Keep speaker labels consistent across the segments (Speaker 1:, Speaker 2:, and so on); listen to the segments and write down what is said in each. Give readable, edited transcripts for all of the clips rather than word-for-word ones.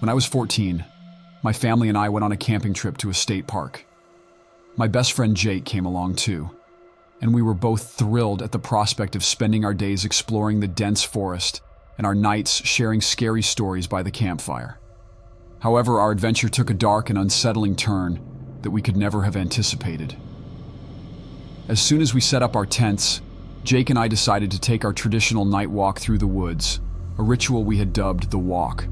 Speaker 1: When I was 14, my family and I went on a camping trip to a state park. My best friend Jake came along too, and we were both thrilled at the prospect of spending our days exploring the dense forest and our nights sharing scary stories by the campfire. However, our adventure took a dark and unsettling turn that we could never have anticipated. As soon as we set up our tents, Jake and I decided to take our traditional night walk through the woods, a ritual we had dubbed the walk.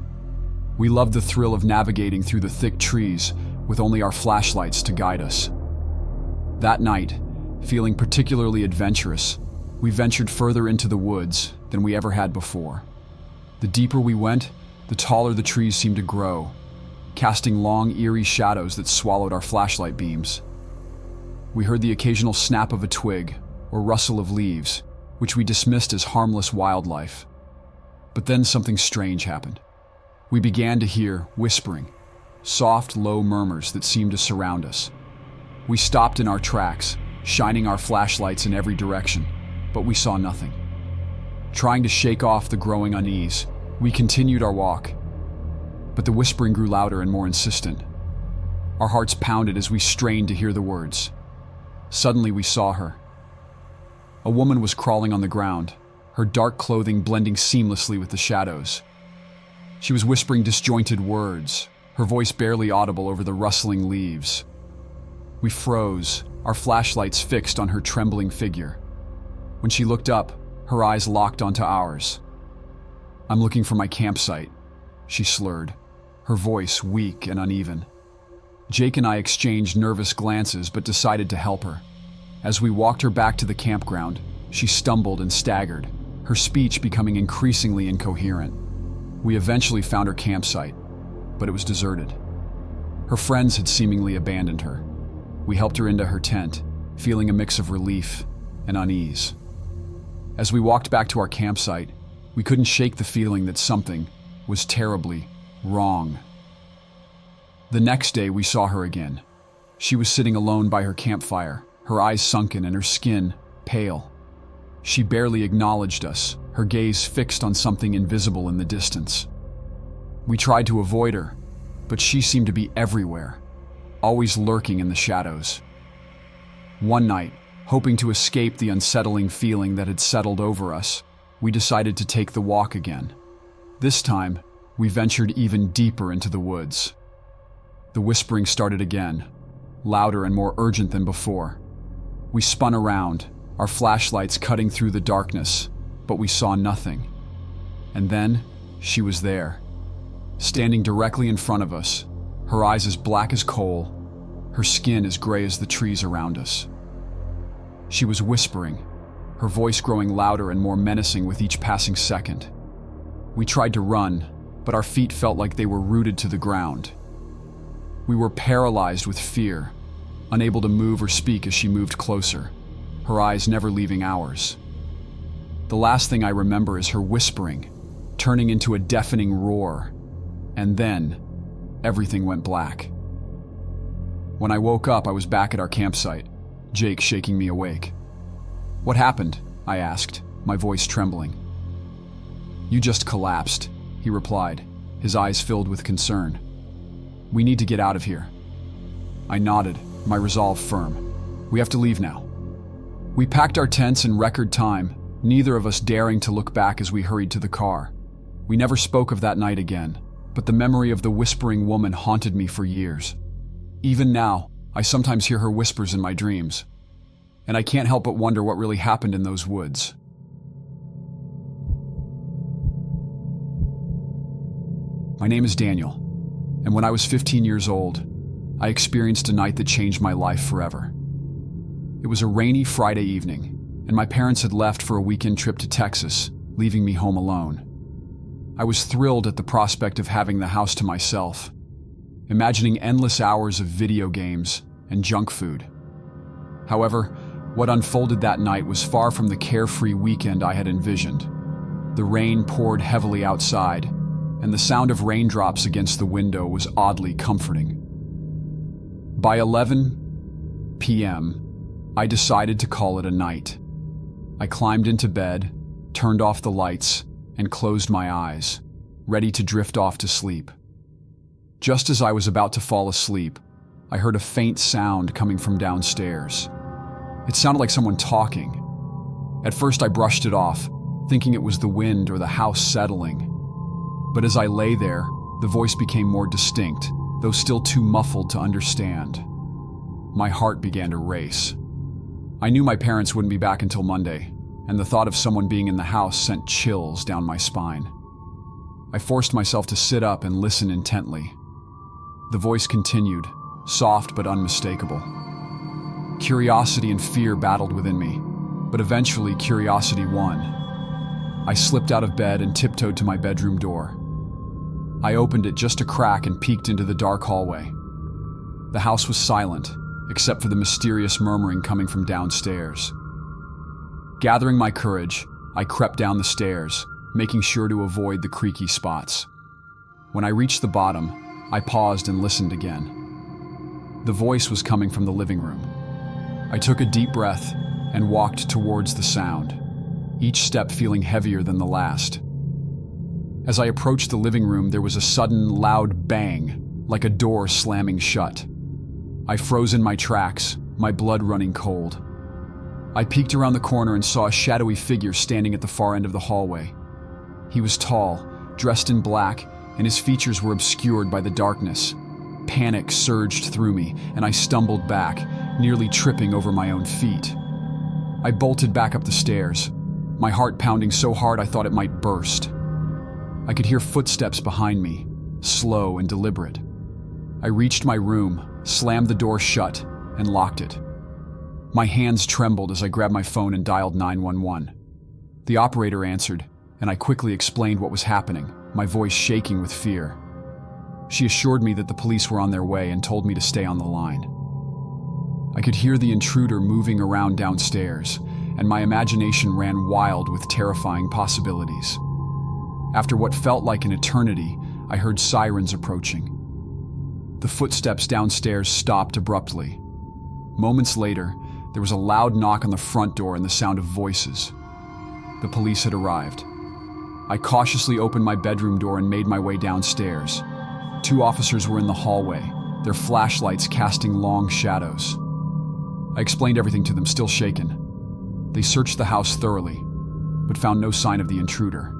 Speaker 1: We loved the thrill of navigating through the thick trees with only our flashlights to guide us. That night, feeling particularly adventurous, we ventured further into the woods than we ever had before. The deeper we went, the taller the trees seemed to grow, casting long, eerie shadows that swallowed our flashlight beams. We heard the occasional snap of a twig or rustle of leaves, which we dismissed as harmless wildlife. But then something strange happened. We began to hear whispering, soft, low murmurs that seemed to surround us. We stopped in our tracks, shining our flashlights in every direction, but we saw nothing. Trying to shake off the growing unease, we continued our walk. But the whispering grew louder and more insistent. Our hearts pounded as we strained to hear the words. Suddenly we saw her. A woman was crawling on the ground, her dark clothing blending seamlessly with the shadows. She was whispering disjointed words, her voice barely audible over the rustling leaves. We froze, our flashlights fixed on her trembling figure. When she looked up, her eyes locked onto ours. "I'm looking for my campsite," she slurred, her voice weak and uneven. Jake and I exchanged nervous glances but decided to help her. As we walked her back to the campground, she stumbled and staggered, her speech becoming increasingly incoherent. We eventually found her campsite, but it was deserted. Her friends had seemingly abandoned her. We helped her into her tent, feeling a mix of relief and unease. As we walked back to our campsite, we couldn't shake the feeling that something was terribly wrong. The next day, we saw her again. She was sitting alone by her campfire, her eyes sunken and her skin pale. She barely acknowledged us, her gaze fixed on something invisible in the distance. We tried to avoid her, but she seemed to be everywhere, always lurking in the shadows. One night, hoping to escape the unsettling feeling that had settled over us, we decided to take the walk again. This time, we ventured even deeper into the woods. The whispering started again, louder and more urgent than before. We spun around, our flashlights cutting through the darkness, but we saw nothing. And then, she was there, standing directly in front of us, her eyes as black as coal, her skin as gray as the trees around us. She was whispering, her voice growing louder and more menacing with each passing second. We tried to run, but our feet felt like they were rooted to the ground. We were paralyzed with fear, unable to move or speak as she moved closer, her eyes never leaving ours. The last thing I remember is her whispering, turning into a deafening roar, and then everything went black. When I woke up, I was back at our campsite, Jake shaking me awake. "What happened?" I asked, my voice trembling. "You just collapsed," he replied, his eyes filled with concern. "We need to get out of here." I nodded, my resolve firm. "We have to leave now." We packed our tents in record time, neither of us daring to look back as we hurried to the car. We never spoke of that night again, but the memory of the whispering woman haunted me for years. Even now, I sometimes hear her whispers in my dreams, and I can't help but wonder what really happened in those woods. My name is Daniel, and when I was 15 years old, I experienced a night that changed my life forever. It was a rainy Friday evening, and my parents had left for a weekend trip to Texas, leaving me home alone. I was thrilled at the prospect of having the house to myself, imagining endless hours of video games and junk food. However, what unfolded that night was far from the carefree weekend I had envisioned. The rain poured heavily outside, and the sound of raindrops against the window was oddly comforting. By 11 p.m., I decided to call it a night. I climbed into bed, turned off the lights, and closed my eyes, ready to drift off to sleep. Just as I was about to fall asleep, I heard a faint sound coming from downstairs. It sounded like someone talking. At first I brushed it off, thinking it was the wind or the house settling. But as I lay there, the voice became more distinct, though still too muffled to understand. My heart began to race. I knew my parents wouldn't be back until Monday, and the thought of someone being in the house sent chills down my spine. I forced myself to sit up and listen intently. The voice continued, soft but unmistakable. Curiosity and fear battled within me, but eventually curiosity won. I slipped out of bed and tiptoed to my bedroom door. I opened it just a crack and peeked into the dark hallway. The house was silent, except for the mysterious murmuring coming from downstairs. Gathering my courage, I crept down the stairs, making sure to avoid the creaky spots. When I reached the bottom, I paused and listened again. The voice was coming from the living room. I took a deep breath and walked towards the sound, each step feeling heavier than the last. As I approached the living room, there was a sudden, loud bang, like a door slamming shut. I froze in my tracks, my blood running cold. I peeked around the corner and saw a shadowy figure standing at the far end of the hallway. He was tall, dressed in black, and his features were obscured by the darkness. Panic surged through me, and I stumbled back, nearly tripping over my own feet. I bolted back up the stairs, my heart pounding so hard I thought it might burst. I could hear footsteps behind me, slow and deliberate. I reached my room, slammed the door shut, and locked it. My hands trembled as I grabbed my phone and dialed 911. The operator answered, and I quickly explained what was happening, my voice shaking with fear. She assured me that the police were on their way and told me to stay on the line. I could hear the intruder moving around downstairs, and my imagination ran wild with terrifying possibilities. After what felt like an eternity, I heard sirens approaching. The footsteps downstairs stopped abruptly. Moments later, there was a loud knock on the front door and the sound of voices. The police had arrived. I cautiously opened my bedroom door and made my way downstairs. 2 officers were in the hallway, their flashlights casting long shadows. I explained everything to them, still shaken. They searched the house thoroughly, but found no sign of the intruder.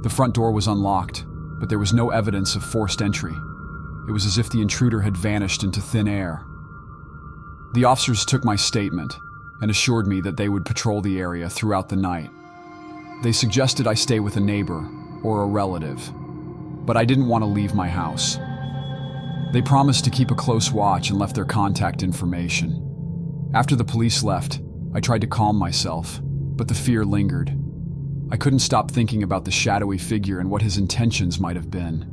Speaker 1: The front door was unlocked, but there was no evidence of forced entry. It was as if the intruder had vanished into thin air. The officers took my statement and assured me that they would patrol the area throughout the night. They suggested I stay with a neighbor or a relative, but I didn't want to leave my house. They promised to keep a close watch and left their contact information. After the police left, I tried to calm myself, but the fear lingered. I couldn't stop thinking about the shadowy figure and what his intentions might have been.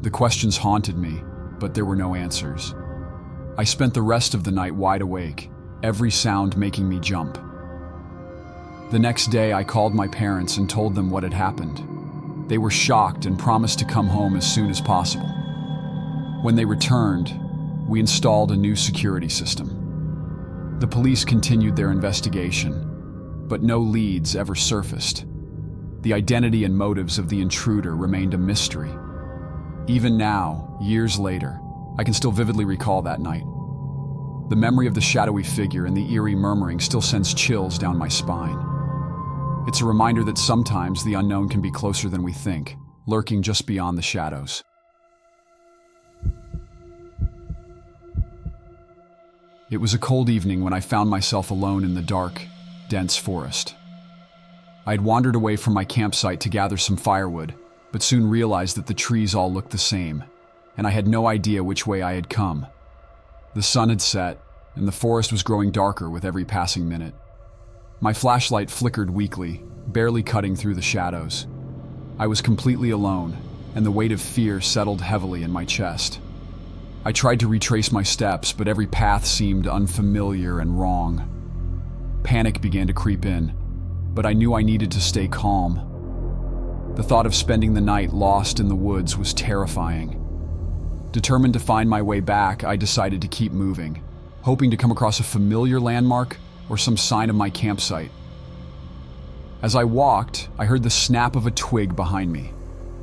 Speaker 1: The questions haunted me, but there were no answers. I spent the rest of the night wide awake, every sound making me jump. The next day, I called my parents and told them what had happened. They were shocked and promised to come home as soon as possible. When they returned, we installed a new security system. The police continued their investigation, but no leads ever surfaced. The identity and motives of the intruder remained a mystery. Even now, years later, I can still vividly recall that night. The memory of the shadowy figure and the eerie murmuring still sends chills down my spine. It's a reminder that sometimes the unknown can be closer than we think, lurking just beyond the shadows. It was a cold evening when I found myself alone in the dark, dense forest. I had wandered away from my campsite to gather some firewood, but soon realized that the trees all looked the same, and I had no idea which way I had come. The sun had set, and the forest was growing darker with every passing minute. My flashlight flickered weakly, barely cutting through the shadows. I was completely alone, and the weight of fear settled heavily in my chest. I tried to retrace my steps, but every path seemed unfamiliar and wrong. Panic began to creep in, but I knew I needed to stay calm. The thought of spending the night lost in the woods was terrifying. Determined to find my way back, I decided to keep moving, hoping to come across a familiar landmark or some sign of my campsite. As I walked, I heard the snap of a twig behind me.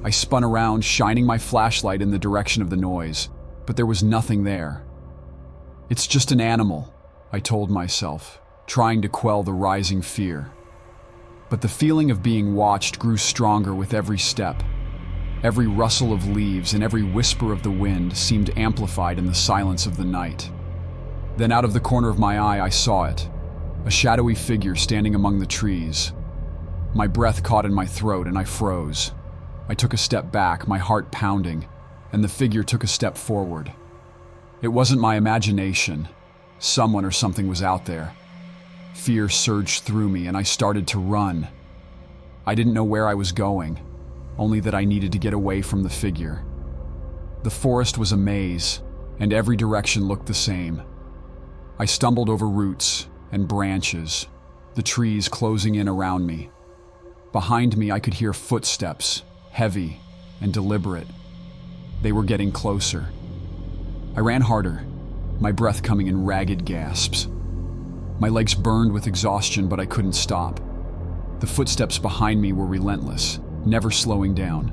Speaker 1: I spun around, shining my flashlight in the direction of the noise, but there was nothing there. It's just an animal, I told myself, trying to quell the rising fear. But the feeling of being watched grew stronger with every step. Every rustle of leaves and every whisper of the wind seemed amplified in the silence of the night. Then out of the corner of my eye, I saw it, a shadowy figure standing among the trees. My breath caught in my throat and I froze. I took a step back, my heart pounding, and the figure took a step forward. It wasn't my imagination. Someone or something was out there. Fear surged through me and I started to run. I didn't know where I was going, only that I needed to get away from the figure. The forest was a maze, and every direction looked the same. I stumbled over roots and branches, the trees closing in around me. Behind me, I could hear footsteps, heavy and deliberate. They were getting closer. I ran harder, my breath coming in ragged gasps. My legs burned with exhaustion, but I couldn't stop. The footsteps behind me were relentless, never slowing down.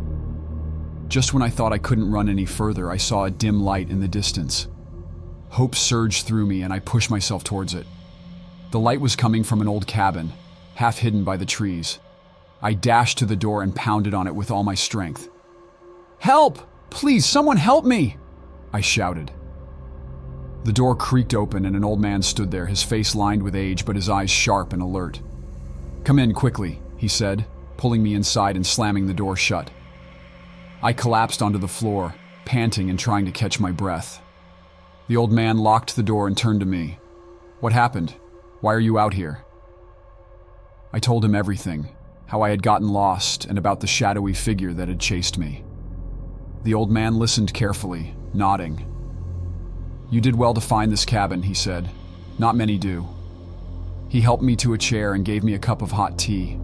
Speaker 1: Just when I thought I couldn't run any further, I saw a dim light in the distance. Hope surged through me and I pushed myself towards it. The light was coming from an old cabin, half hidden by the trees. I dashed to the door and pounded on it with all my strength. "Help! Please, someone help me!" I shouted. The door creaked open and an old man stood there, his face lined with age but his eyes sharp and alert. "Come in quickly," he said, pulling me inside and slamming the door shut. I collapsed onto the floor, panting and trying to catch my breath. The old man locked the door and turned to me. "What happened? Why are you out here?" I told him everything, how I had gotten lost and about the shadowy figure that had chased me. The old man listened carefully, nodding. "You did well to find this cabin," he said. "Not many do." He helped me to a chair and gave me a cup of hot tea.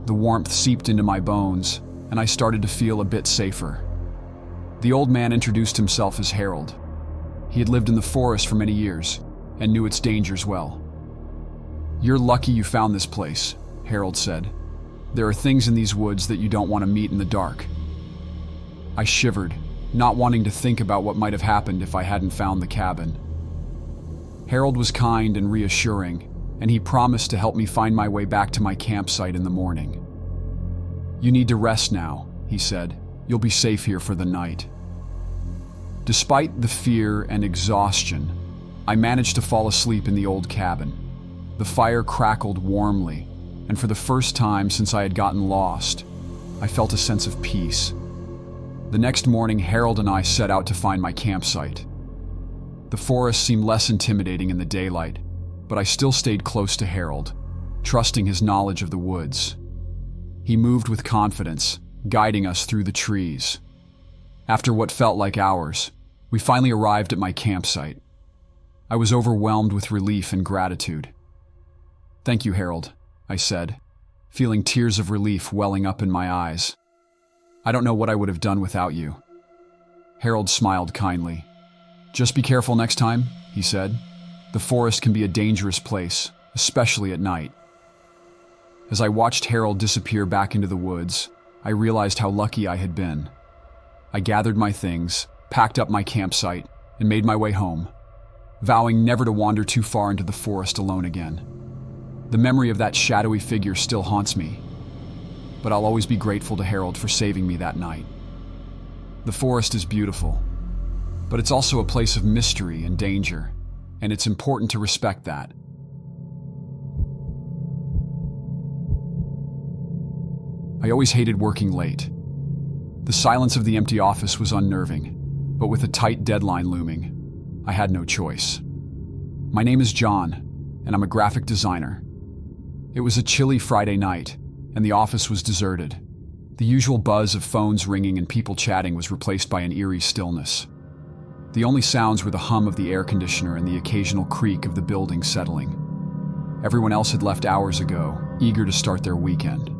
Speaker 1: The warmth seeped into my bones, and I started to feel a bit safer. The old man introduced himself as Harold. He had lived in the forest for many years and knew its dangers well. "You're lucky you found this place," Harold said. "There are things in these woods that you don't want to meet in the dark." I shivered, not wanting to think about what might have happened if I hadn't found the cabin. Harold was kind and reassuring, and he promised to help me find my way back to my campsite in the morning. "You need to rest now," he said. "You'll be safe here for the night." Despite the fear and exhaustion, I managed to fall asleep in the old cabin. The fire crackled warmly, and for the first time since I had gotten lost, I felt a sense of peace. The next morning, Harold and I set out to find my campsite. The forest seemed less intimidating in the daylight, but I still stayed close to Harold, trusting his knowledge of the woods. He moved with confidence, guiding us through the trees. After what felt like hours, we finally arrived at my campsite. I was overwhelmed with relief and gratitude. "Thank you, Harold," I said, feeling tears of relief welling up in my eyes. "I don't know what I would have done without you." Harold smiled kindly. "Just be careful next time," he said. "The forest can be a dangerous place, especially at night." As I watched Harold disappear back into the woods, I realized how lucky I had been. I gathered my things, packed up my campsite, and made my way home, vowing never to wander too far into the forest alone again. The memory of that shadowy figure still haunts me, but I'll always be grateful to Harold for saving me that night. The forest is beautiful, but it's also a place of mystery and danger, and it's important to respect that. I always hated working late. The silence of the empty office was unnerving, but with a tight deadline looming, I had no choice. My name is John, and I'm a graphic designer. It was a chilly Friday night, and the office was deserted. The usual buzz of phones ringing and people chatting was replaced by an eerie stillness. The only sounds were the hum of the air conditioner and the occasional creak of the building settling. Everyone else had left hours ago, eager to start their weekend.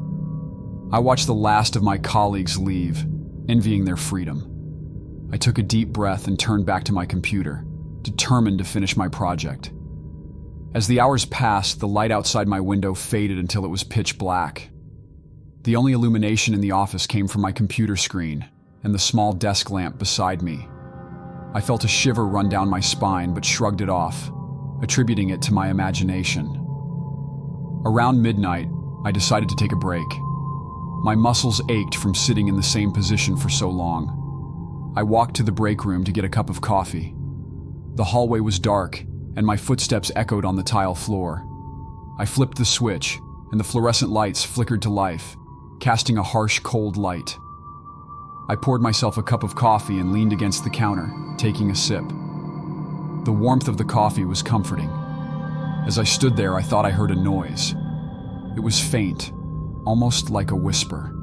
Speaker 1: I watched the last of my colleagues leave, envying their freedom. I took a deep breath and turned back to my computer, determined to finish my project. As the hours passed, the light outside my window faded until it was pitch black. The only illumination in the office came from my computer screen and the small desk lamp beside me. I felt a shiver run down my spine but shrugged it off, attributing it to my imagination. Around midnight, I decided to take a break. My muscles ached from sitting in the same position for so long. I walked to the break room to get a cup of coffee. The hallway was dark, and my footsteps echoed on the tile floor. I flipped the switch, and the fluorescent lights flickered to life, casting a harsh, cold light. I poured myself a cup of coffee and leaned against the counter, taking a sip. The warmth of the coffee was comforting. As I stood there, I thought I heard a noise. It was faint, almost like a whisper.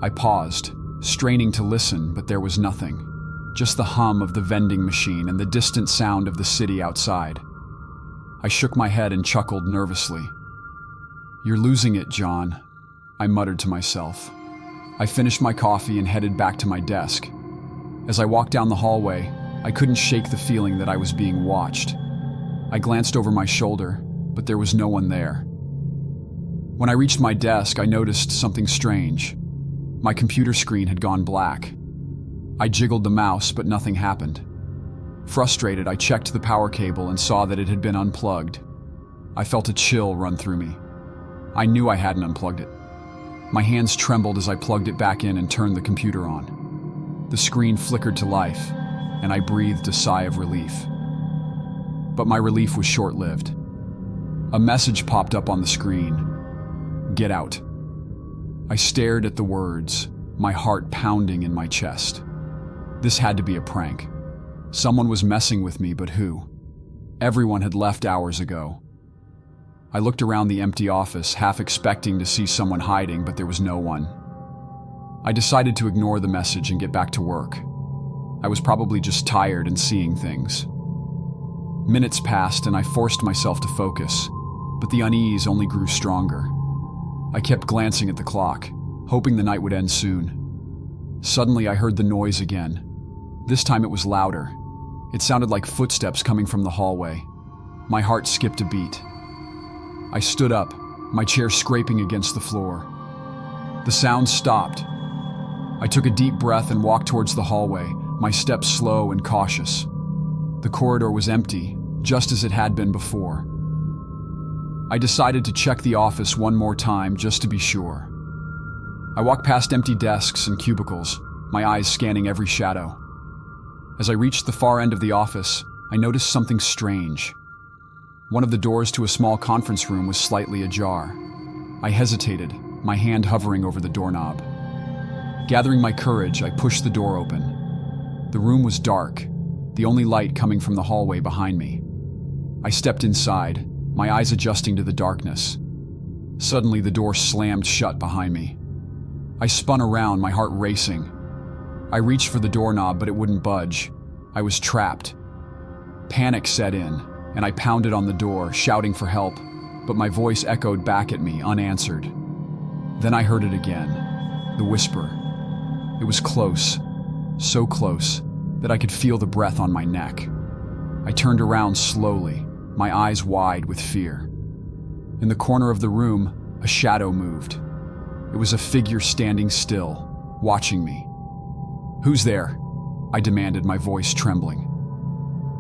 Speaker 1: I paused, straining to listen, but there was nothing. Just the hum of the vending machine and the distant sound of the city outside. I shook my head and chuckled nervously. "You're losing it, John," I muttered to myself. I finished my coffee and headed back to my desk. As I walked down the hallway, I couldn't shake the feeling that I was being watched. I glanced over my shoulder, but there was no one there. When I reached my desk, I noticed something strange. My computer screen had gone black. I jiggled the mouse, but nothing happened. Frustrated, I checked the power cable and saw that it had been unplugged. I felt a chill run through me. I knew I hadn't unplugged it. My hands trembled as I plugged it back in and turned the computer on. The screen flickered to life, and I breathed a sigh of relief. But my relief was short-lived. A message popped up on the screen. "Get out." I stared at the words, my heart pounding in my chest. This had to be a prank. Someone was messing with me, but who? Everyone had left hours ago. I looked around the empty office, half expecting to see someone hiding, but there was no one. I decided to ignore the message and get back to work. I was probably just tired and seeing things. Minutes passed and I forced myself to focus, but the unease only grew stronger. I kept glancing at the clock, hoping the night would end soon. Suddenly I heard the noise again. This time it was louder. It sounded like footsteps coming from the hallway. My heart skipped a beat. I stood up, my chair scraping against the floor. The sound stopped. I took a deep breath and walked towards the hallway, my steps slow and cautious. The corridor was empty, just as it had been before. I decided to check the office one more time just to be sure. I walked past empty desks and cubicles, my eyes scanning every shadow. As I reached the far end of the office, I noticed something strange. One of the doors to a small conference room was slightly ajar. I hesitated, my hand hovering over the doorknob. Gathering my courage, I pushed the door open. The room was dark, the only light coming from the hallway behind me. I stepped inside, my eyes adjusting to the darkness. Suddenly, the door slammed shut behind me. I spun around, my heart racing. I reached for the doorknob, but it wouldn't budge. I was trapped. Panic set in, and I pounded on the door, shouting for help, but my voice echoed back at me, unanswered. Then I heard it again, the whisper. It was close, so close that I could feel the breath on my neck. I turned around slowly, my eyes wide with fear. In the corner of the room, a shadow moved. It was a figure standing still, watching me. "Who's there?" I demanded, my voice trembling.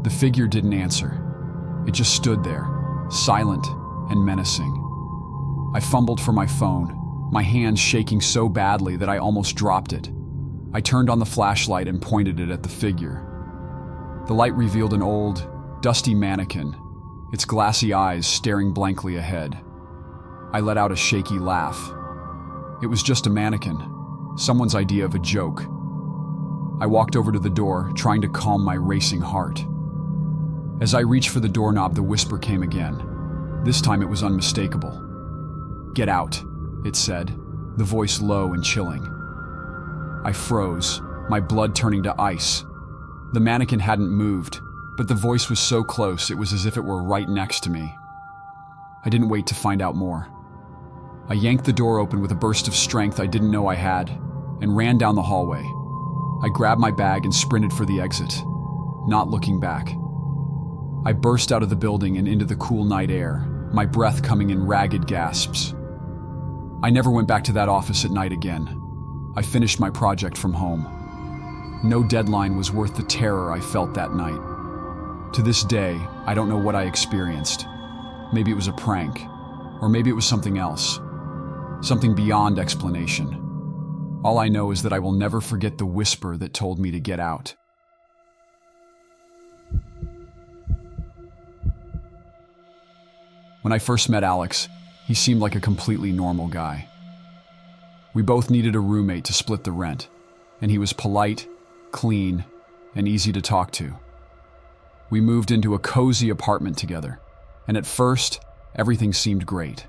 Speaker 1: The figure didn't answer. It just stood there, silent and menacing. I fumbled for my phone, my hand shaking so badly that I almost dropped it. I turned on the flashlight and pointed it at the figure. The light revealed an old, dusty mannequin, its glassy eyes staring blankly ahead. I let out a shaky laugh. It was just a mannequin, someone's idea of a joke. I walked over to the door, trying to calm my racing heart. As I reached for the doorknob, the whisper came again. This time it was unmistakable. "Get out," it said, the voice low and chilling. I froze, my blood turning to ice. The mannequin hadn't moved, but the voice was so close it was as if it were right next to me. I didn't wait to find out more. I yanked the door open with a burst of strength I didn't know I had, and ran down the hallway. I grabbed my bag and sprinted for the exit, not looking back. I burst out of the building and into the cool night air, my breath coming in ragged gasps. I never went back to that office at night again. I finished my project from home. No deadline was worth the terror I felt that night. To this day, I don't know what I experienced. Maybe it was a prank, or maybe it was something else. Something beyond explanation. All I know is that I will never forget the whisper that told me to get out. When I first met Alex, he seemed like a completely normal guy. We both needed a roommate to split the rent, and he was polite, clean, and easy to talk to. We moved into a cozy apartment together, and at first, everything seemed great.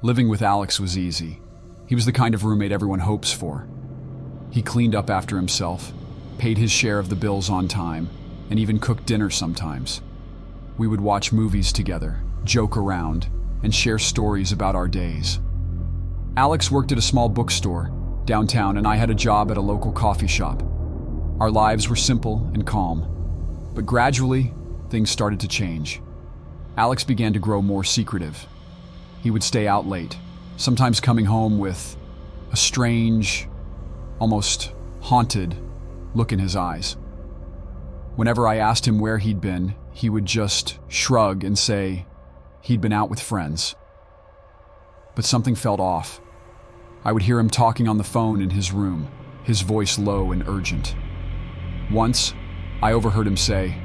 Speaker 1: Living with Alex was easy. He was the kind of roommate everyone hopes for. He cleaned up after himself, paid his share of the bills on time, and even cooked dinner sometimes. We would watch movies together, joke around, and share stories about our days. Alex worked at a small bookstore downtown, and I had a job at a local coffee shop. Our lives were simple and calm, but gradually, things started to change. Alex began to grow more secretive. He would stay out late, sometimes coming home with a strange, almost haunted look in his eyes. Whenever I asked him where he'd been, he would just shrug and say he'd been out with friends. But something felt off. I would hear him talking on the phone in his room, his voice low and urgent. Once, I overheard him say,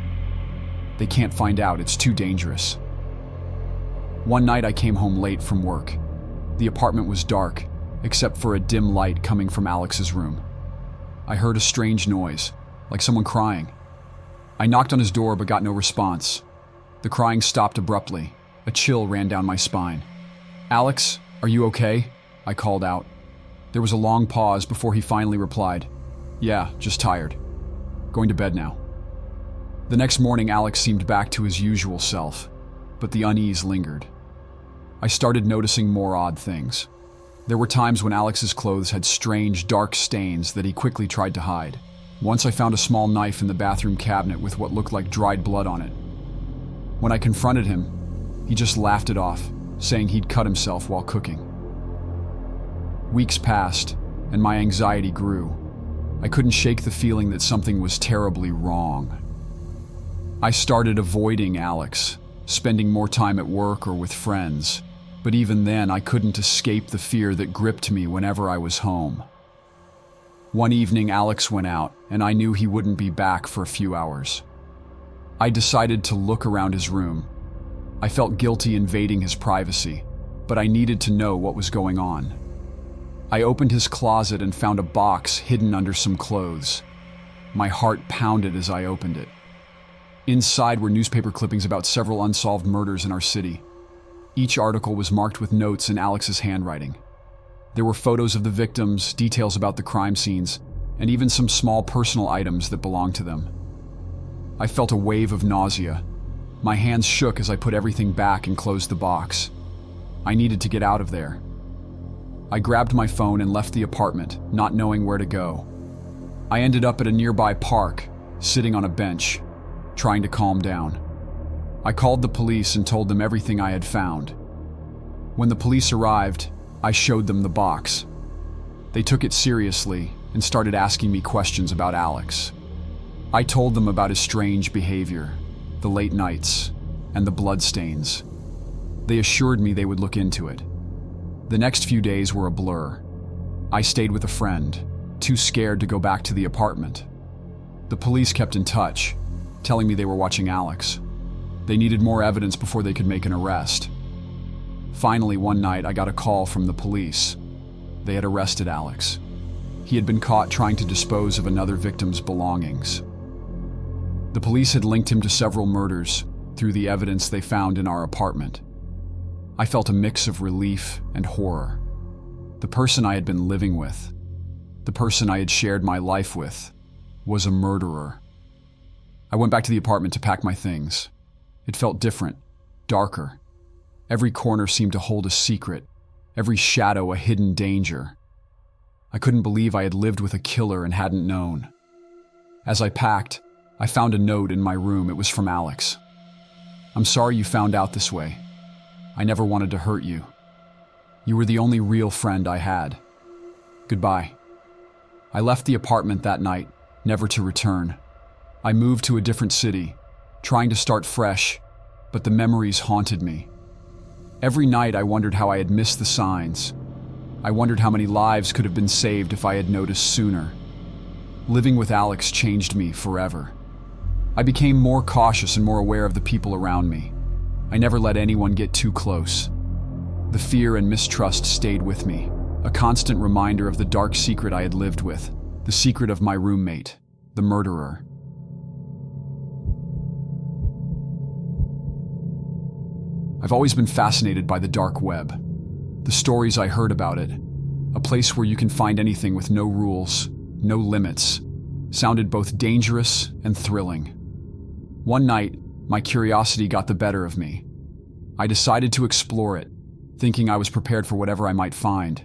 Speaker 1: "They can't find out, it's too dangerous." One night I came home late from work. The apartment was dark, except for a dim light coming from Alex's room. I heard a strange noise, like someone crying. I knocked on his door but got no response. The crying stopped abruptly. A chill ran down my spine. "Alex, are you okay?" I called out. There was a long pause before he finally replied, "Yeah, just tired. Going to bed now." The next morning, Alex seemed back to his usual self, but the unease lingered. I started noticing more odd things. There were times when Alex's clothes had strange, dark stains that he quickly tried to hide. Once I found a small knife in the bathroom cabinet with what looked like dried blood on it. When I confronted him, he just laughed it off, saying he'd cut himself while cooking. Weeks passed, and my anxiety grew. I couldn't shake the feeling that something was terribly wrong. I started avoiding Alex, spending more time at work or with friends, but even then I couldn't escape the fear that gripped me whenever I was home. One evening, Alex went out, and I knew he wouldn't be back for a few hours. I decided to look around his room. I felt guilty invading his privacy, but I needed to know what was going on. I opened his closet and found a box hidden under some clothes. My heart pounded as I opened it. Inside were newspaper clippings about several unsolved murders in our city. Each article was marked with notes in Alex's handwriting. There were photos of the victims, details about the crime scenes, and even some small personal items that belonged to them. I felt a wave of nausea. My hands shook as I put everything back and closed the box. I needed to get out of there. I grabbed my phone and left the apartment, not knowing where to go. I ended up at a nearby park, sitting on a bench, trying to calm down. I called the police and told them everything I had found. When the police arrived, I showed them the box. They took it seriously and started asking me questions about Alex. I told them about his strange behavior, the late nights, and the bloodstains. They assured me they would look into it. The next few days were a blur. I stayed with a friend, too scared to go back to the apartment. The police kept in touch, telling me they were watching Alex. They needed more evidence before they could make an arrest. Finally, one night, I got a call from the police. They had arrested Alex. He had been caught trying to dispose of another victim's belongings. The police had linked him to several murders through the evidence they found in our apartment. I felt a mix of relief and horror. The person I had been living with, the person I had shared my life with, was a murderer. I went back to the apartment to pack my things. It felt different, darker. Every corner seemed to hold a secret, every shadow a hidden danger. I couldn't believe I had lived with a killer and hadn't known. As I packed, I found a note in my room. It was from Alex. "I'm sorry you found out this way. I never wanted to hurt you. You were the only real friend I had. Goodbye. I left the apartment that night, never to return. I moved to a different city, trying to start fresh, but the memories haunted me. Every night I wondered how I had missed the signs. I wondered how many lives could have been saved if I had noticed sooner. Living with Alex changed me forever. I became more cautious and more aware of the people around me. I never let anyone get too close. The fear and mistrust stayed with me, a constant reminder of the dark secret I had lived with, the secret of my roommate, the murderer. I've always been fascinated by the dark web. The stories I heard about it, a place where you can find anything with no rules, no limits, sounded both dangerous and thrilling. One night, my curiosity got the better of me. I decided to explore it, thinking I was prepared for whatever I might find.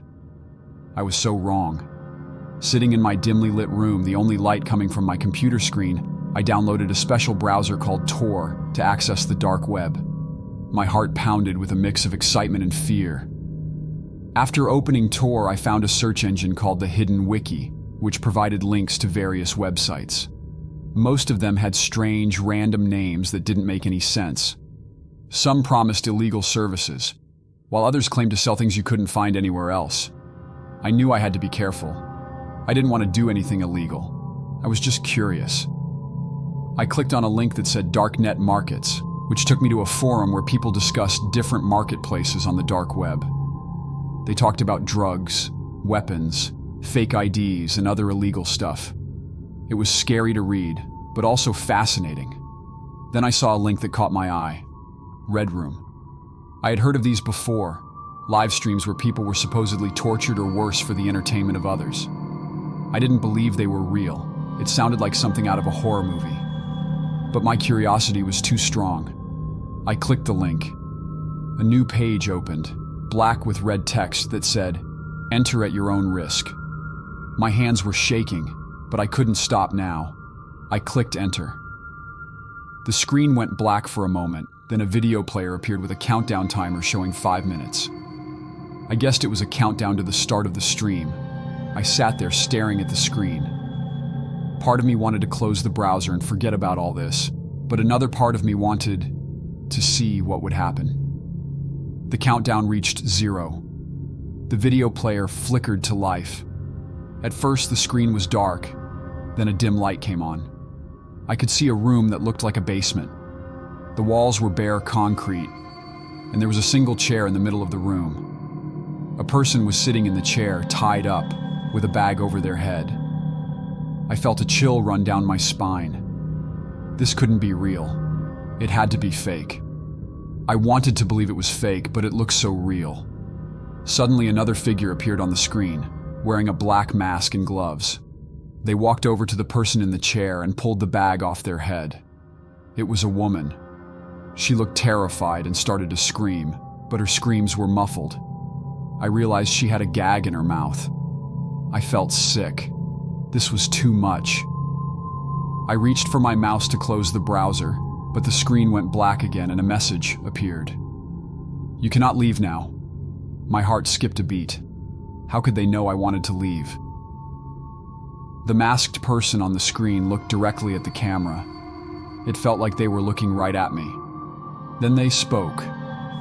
Speaker 1: I was so wrong. Sitting in my dimly lit room, the only light coming from my computer screen, I downloaded a special browser called Tor to access the dark web. My heart pounded with a mix of excitement and fear. After opening Tor, I found a search engine called the Hidden Wiki, which provided links to various websites. Most of them had strange, random names that didn't make any sense. Some promised illegal services, while others claimed to sell things you couldn't find anywhere else. I knew I had to be careful. I didn't want to do anything illegal. I was just curious. I clicked on a link that said Darknet Markets, which took me to a forum where people discussed different marketplaces on the dark web. They talked about drugs, weapons, fake IDs, and other illegal stuff. It was scary to read, but also fascinating. Then I saw a link that caught my eye. Red Room. I had heard of these before, live streams where people were supposedly tortured or worse for the entertainment of others. I didn't believe they were real. It sounded like something out of a horror movie. But my curiosity was too strong. I clicked the link. A new page opened, black with red text that said, "Enter at your own risk." My hands were shaking, but I couldn't stop now. I clicked enter. The screen went black for a moment, then a video player appeared with a countdown timer showing 5 minutes. I guessed it was a countdown to the start of the stream. I sat there staring at the screen. Part of me wanted to close the browser and forget about all this, but another part of me wanted to see what would happen. The countdown reached 0. The video player flickered to life. At first, the screen was dark, then a dim light came on. I could see a room that looked like a basement. The walls were bare concrete, and there was a single chair in the middle of the room. A person was sitting in the chair, tied up, with a bag over their head. I felt a chill run down my spine. This couldn't be real. It had to be fake. I wanted to believe it was fake, but it looked so real. Suddenly, another figure appeared on the screen, wearing a black mask and gloves. They walked over to the person in the chair and pulled the bag off their head. It was a woman. She looked terrified and started to scream, but her screams were muffled. I realized she had a gag in her mouth. I felt sick. This was too much. I reached for my mouse to close the browser, but the screen went black again and a message appeared. "You cannot leave now." My heart skipped a beat. How could they know I wanted to leave? The masked person on the screen looked directly at the camera. It felt like they were looking right at me. Then they spoke,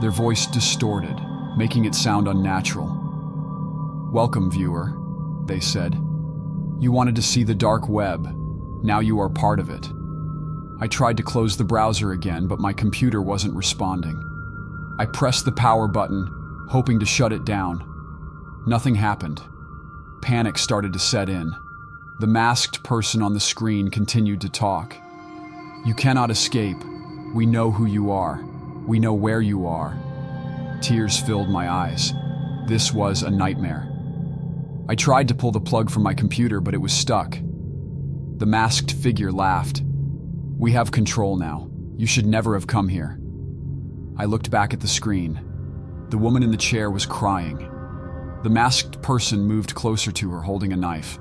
Speaker 1: their voice distorted, making it sound unnatural. "Welcome, viewer," they said. "You wanted to see the dark web. Now you are part of it." I tried to close the browser again, but my computer wasn't responding. I pressed the power button, hoping to shut it down. Nothing happened. Panic started to set in. The masked person on the screen continued to talk. "You cannot escape. We know who you are. We know where you are." Tears filled my eyes. This was a nightmare. I tried to pull the plug from my computer, but it was stuck. The masked figure laughed. "We have control now. You should never have come here." I looked back at the screen. The woman in the chair was crying. The masked person moved closer to her, holding a knife.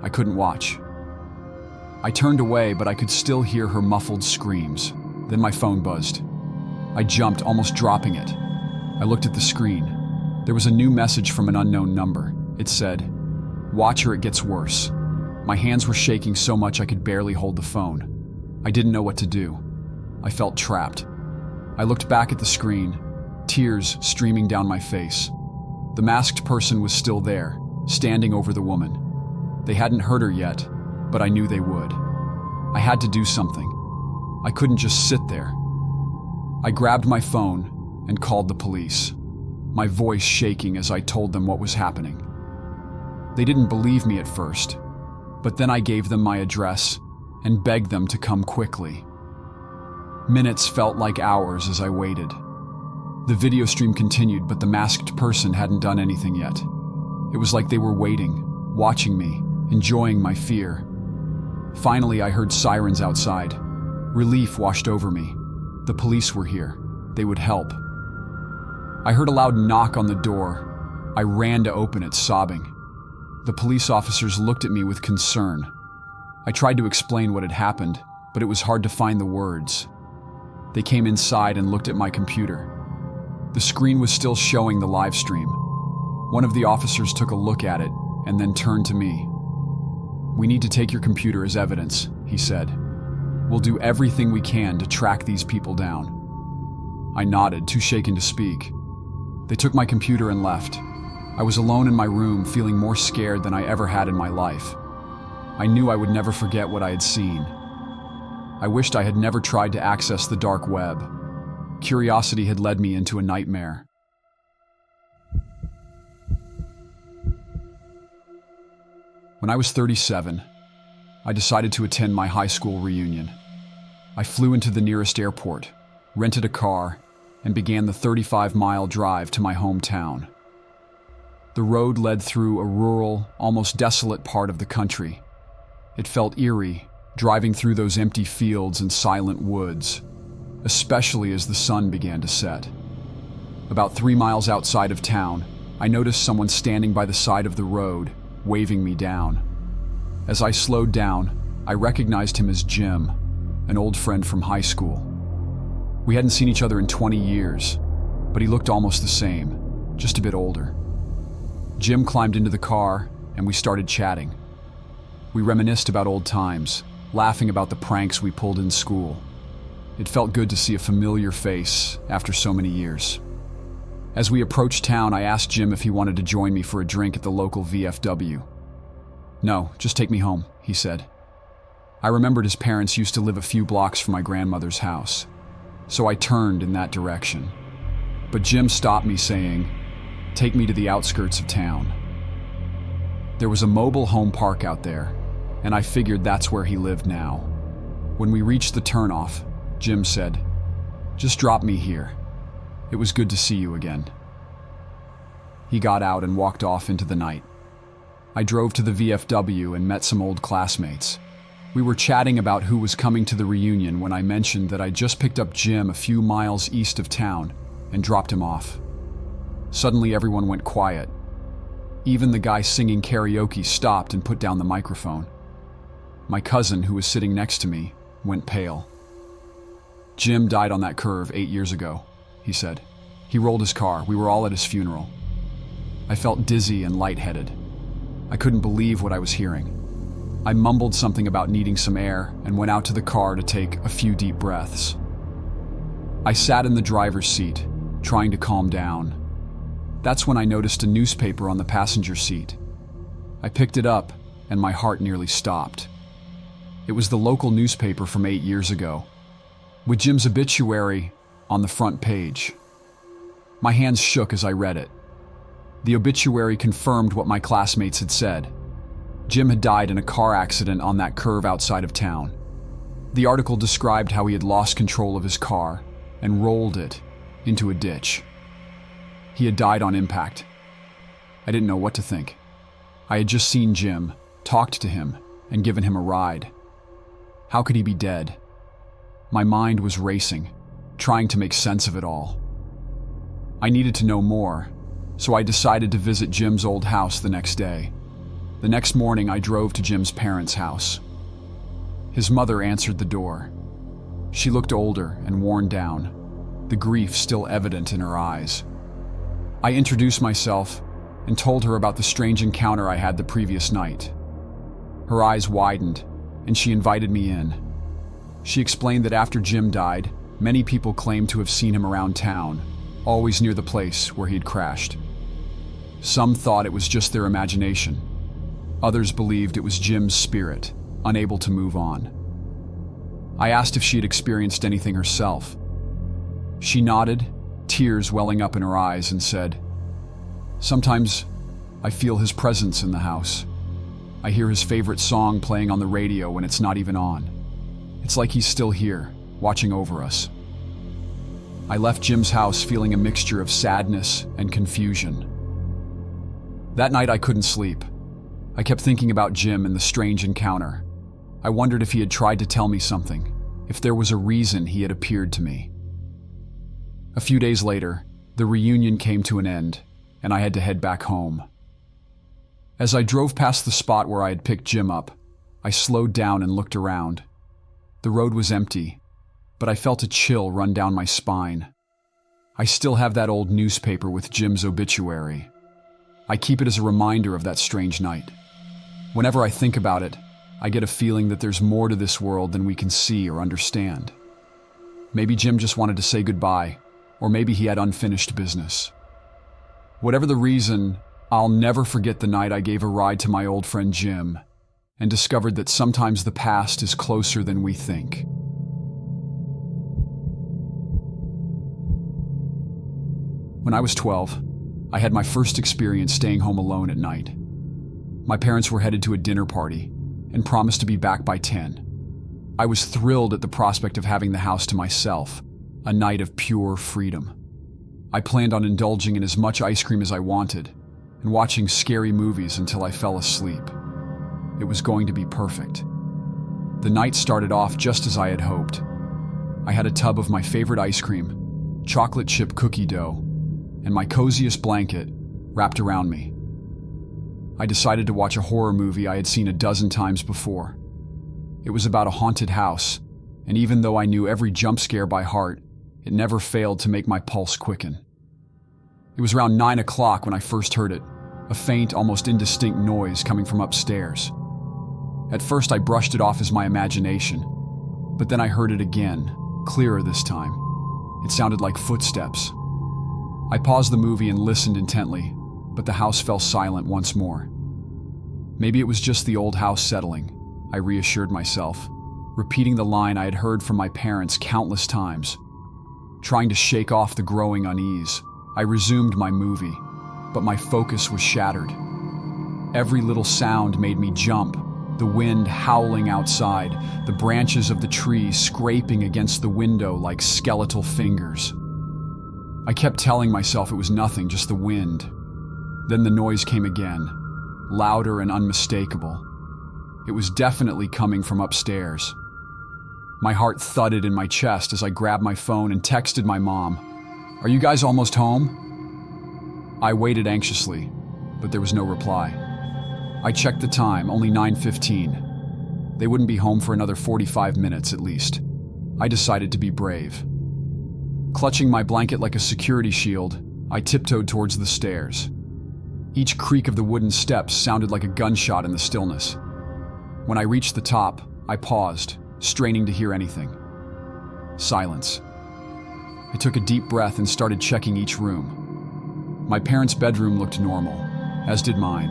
Speaker 1: I couldn't watch. I turned away, but I could still hear her muffled screams. Then my phone buzzed. I jumped, almost dropping it. I looked at the screen. There was a new message from an unknown number. It said, "Watch or it gets worse." My hands were shaking so much I could barely hold the phone. I didn't know what to do. I felt trapped. I looked back at the screen, tears streaming down my face. The masked person was still there, standing over the woman. They hadn't hurt her yet, but I knew they would. I had to do something. I couldn't just sit there. I grabbed my phone and called the police, my voice shaking as I told them what was happening. They didn't believe me at first, but then I gave them my address and begged them to come quickly. Minutes felt like hours as I waited. The video stream continued, but the masked person hadn't done anything yet. It was like they were waiting, watching me, enjoying my fear. Finally, I heard sirens outside. Relief washed over me. The police were here. They would help. I heard a loud knock on the door. I ran to open it, sobbing. The police officers looked at me with concern. I tried to explain what had happened, but it was hard to find the words. They came inside and looked at my computer. The screen was still showing the live stream. One of the officers took a look at it and then turned to me. "We need to take your computer as evidence," he said. "We'll do everything we can to track these people down." I nodded, too shaken to speak. They took my computer and left. I was alone in my room, feeling more scared than I ever had in my life. I knew I would never forget what I had seen. I wished I had never tried to access the dark web. Curiosity had led me into a nightmare. When I was 37, I decided to attend my high school reunion. I flew into the nearest airport, rented a car, and began the 35-mile drive to my hometown. The road led through a rural, almost desolate part of the country. It felt eerie, driving through those empty fields and silent woods, especially as the sun began to set. About 3 miles outside of town, I noticed someone standing by the side of the road, waving me down. As I slowed down, I recognized him as Jim, an old friend from high school. We hadn't seen each other in 20 years, but he looked almost the same, just a bit older. Jim climbed into the car, and we started chatting. We reminisced about old times, laughing about the pranks we pulled in school. It felt good to see a familiar face after so many years. As we approached town, I asked Jim if he wanted to join me for a drink at the local VFW. "No, just take me home," he said. I remembered his parents used to live a few blocks from my grandmother's house, so I turned in that direction. But Jim stopped me, saying, "Take me to the outskirts of town." There was a mobile home park out there, and I figured that's where he lived now. When we reached the turnoff, Jim said, "Just drop me here. It was good to see you again." He got out and walked off into the night. I drove to the VFW and met some old classmates. We were chatting about who was coming to the reunion when I mentioned that I just picked up Jim a few miles east of town and dropped him off. Suddenly everyone went quiet. Even the guy singing karaoke stopped and put down the microphone. My cousin, who was sitting next to me, went pale. "Jim died on that curve 8 years ago," he said. "He rolled his car. We were all at his funeral." I felt dizzy and lightheaded. I couldn't believe what I was hearing. I mumbled something about needing some air and went out to the car to take a few deep breaths. I sat in the driver's seat, trying to calm down. That's when I noticed a newspaper on the passenger seat. I picked it up, and my heart nearly stopped. It was the local newspaper from 8 years ago, with Jim's obituary on the front page. My hands shook as I read it. The obituary confirmed what my classmates had said. Jim had died in a car accident on that curve outside of town. The article described how he had lost control of his car and rolled it into a ditch. He had died on impact. I didn't know what to think. I had just seen Jim, talked to him, and given him a ride. How could he be dead? My mind was racing, trying to make sense of it all. I needed to know more, so I decided to visit Jim's old house the next day. The next morning, I drove to Jim's parents' house. His mother answered the door. She looked older and worn down, the grief still evident in her eyes. I introduced myself and told her about the strange encounter I had the previous night. Her eyes widened, and she invited me in. She explained that after Jim died, many people claimed to have seen him around town, always near the place where he had crashed. Some thought it was just their imagination. Others believed it was Jim's spirit, unable to move on. I asked if she had experienced anything herself. She nodded, tears welling up in her eyes, and said, "Sometimes I feel his presence in the house. I hear his favorite song playing on the radio when it's not even on. It's like he's still here, watching over us." I left Jim's house feeling a mixture of sadness and confusion. That night I couldn't sleep. I kept thinking about Jim and the strange encounter. I wondered if he had tried to tell me something, if there was a reason he had appeared to me. A few days later, the reunion came to an end, and I had to head back home. As I drove past the spot where I had picked Jim up, I slowed down and looked around. The road was empty, but I felt a chill run down my spine. I still have that old newspaper with Jim's obituary. I keep it as a reminder of that strange night. Whenever I think about it, I get a feeling that there's more to this world than we can see or understand. Maybe Jim just wanted to say goodbye, or maybe he had unfinished business. Whatever the reason, I'll never forget the night I gave a ride to my old friend Jim and discovered that sometimes the past is closer than we think. When I was 12, I had my first experience staying home alone at night. My parents were headed to a dinner party and promised to be back by 10. I was thrilled at the prospect of having the house to myself, a night of pure freedom. I planned on indulging in as much ice cream as I wanted and watching scary movies until I fell asleep. It was going to be perfect. The night started off just as I had hoped. I had a tub of my favorite ice cream, chocolate chip cookie dough, and my coziest blanket wrapped around me. I decided to watch a horror movie I had seen a dozen times before. It was about a haunted house, and even though I knew every jump scare by heart, it never failed to make my pulse quicken. It was around 9 o'clock when I first heard it, a faint, almost indistinct noise coming from upstairs. At first I brushed it off as my imagination, but then I heard it again, clearer this time. It sounded like footsteps. I paused the movie and listened intently, but the house fell silent once more. Maybe it was just the old house settling, I reassured myself, repeating the line I had heard from my parents countless times. Trying to shake off the growing unease, I resumed my movie, but my focus was shattered. Every little sound made me jump, the wind howling outside, the branches of the trees scraping against the window like skeletal fingers. I kept telling myself it was nothing, just the wind. Then the noise came again, louder and unmistakable. It was definitely coming from upstairs. My heart thudded in my chest as I grabbed my phone and texted my mom, "Are you guys almost home?" I waited anxiously, but there was no reply. I checked the time, only 9:15. They wouldn't be home for another 45 minutes at least. I decided to be brave. Clutching my blanket like a security shield, I tiptoed towards the stairs. Each creak of the wooden steps sounded like a gunshot in the stillness. When I reached the top, I paused, straining to hear anything. Silence. I took a deep breath and started checking each room. My parents' bedroom looked normal, as did mine.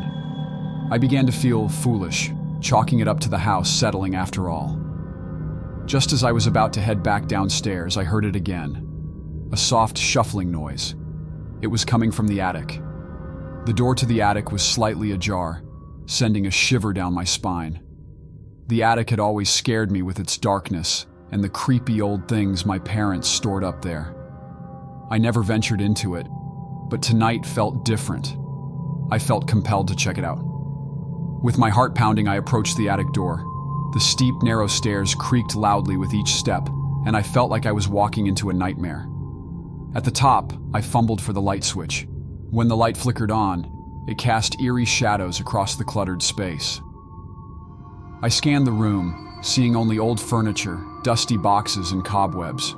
Speaker 1: I began to feel foolish, chalking it up to the house settling after all. Just as I was about to head back downstairs, I heard it again. A soft shuffling noise. It was coming from the attic. The door to the attic was slightly ajar, sending a shiver down my spine. The attic had always scared me with its darkness and the creepy old things my parents stored up there. I never ventured into it, but tonight felt different. I felt compelled to check it out. With my heart pounding, I approached the attic door. The steep, narrow stairs creaked loudly with each step, and I felt like I was walking into a nightmare. At the top, I fumbled for the light switch. When the light flickered on, it cast eerie shadows across the cluttered space. I scanned the room, seeing only old furniture, dusty boxes, and cobwebs.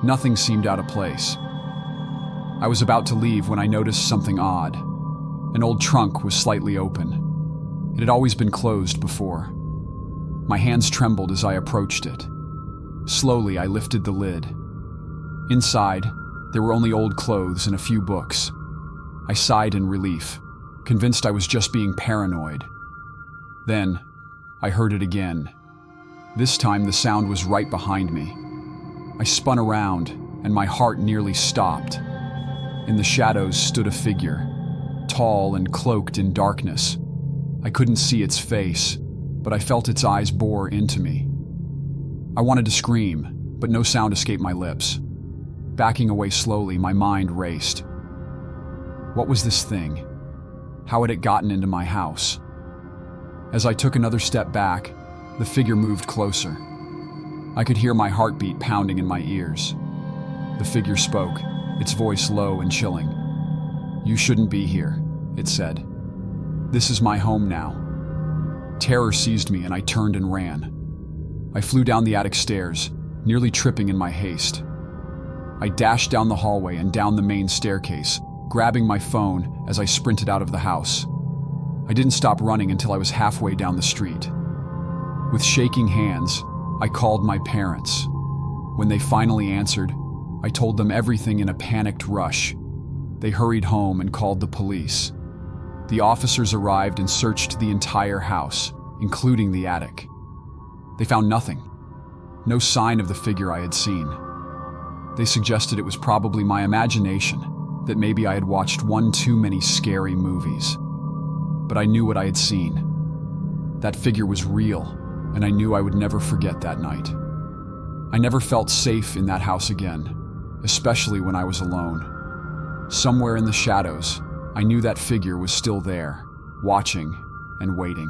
Speaker 1: Nothing seemed out of place. I was about to leave when I noticed something odd. An old trunk was slightly open. It had always been closed before. My hands trembled as I approached it. Slowly, I lifted the lid. Inside, there were only old clothes and a few books. I sighed in relief, convinced I was just being paranoid. Then, I heard it again. This time, the sound was right behind me. I spun around, and my heart nearly stopped. In the shadows stood a figure, tall and cloaked in darkness. I couldn't see its face, but I felt its eyes bore into me. I wanted to scream, but no sound escaped my lips. Backing away slowly, my mind raced. What was this thing? How had it gotten into my house? As I took another step back, the figure moved closer. I could hear my heartbeat pounding in my ears. The figure spoke, its voice low and chilling. "You shouldn't be here," it said. "This is my home now." Terror seized me and I turned and ran. I flew down the attic stairs, nearly tripping in my haste. I dashed down the hallway and down the main staircase, grabbing my phone as I sprinted out of the house. I didn't stop running until I was halfway down the street. With shaking hands, I called my parents. When they finally answered, I told them everything in a panicked rush. They hurried home and called the police. The officers arrived and searched the entire house, including the attic. They found nothing. No sign of the figure I had seen. They suggested it was probably my imagination, that maybe I had watched one too many scary movies. But I knew what I had seen. That figure was real, and I knew I would never forget that night. I never felt safe in that house again, especially when I was alone. Somewhere in the shadows, I knew that figure was still there, watching and waiting.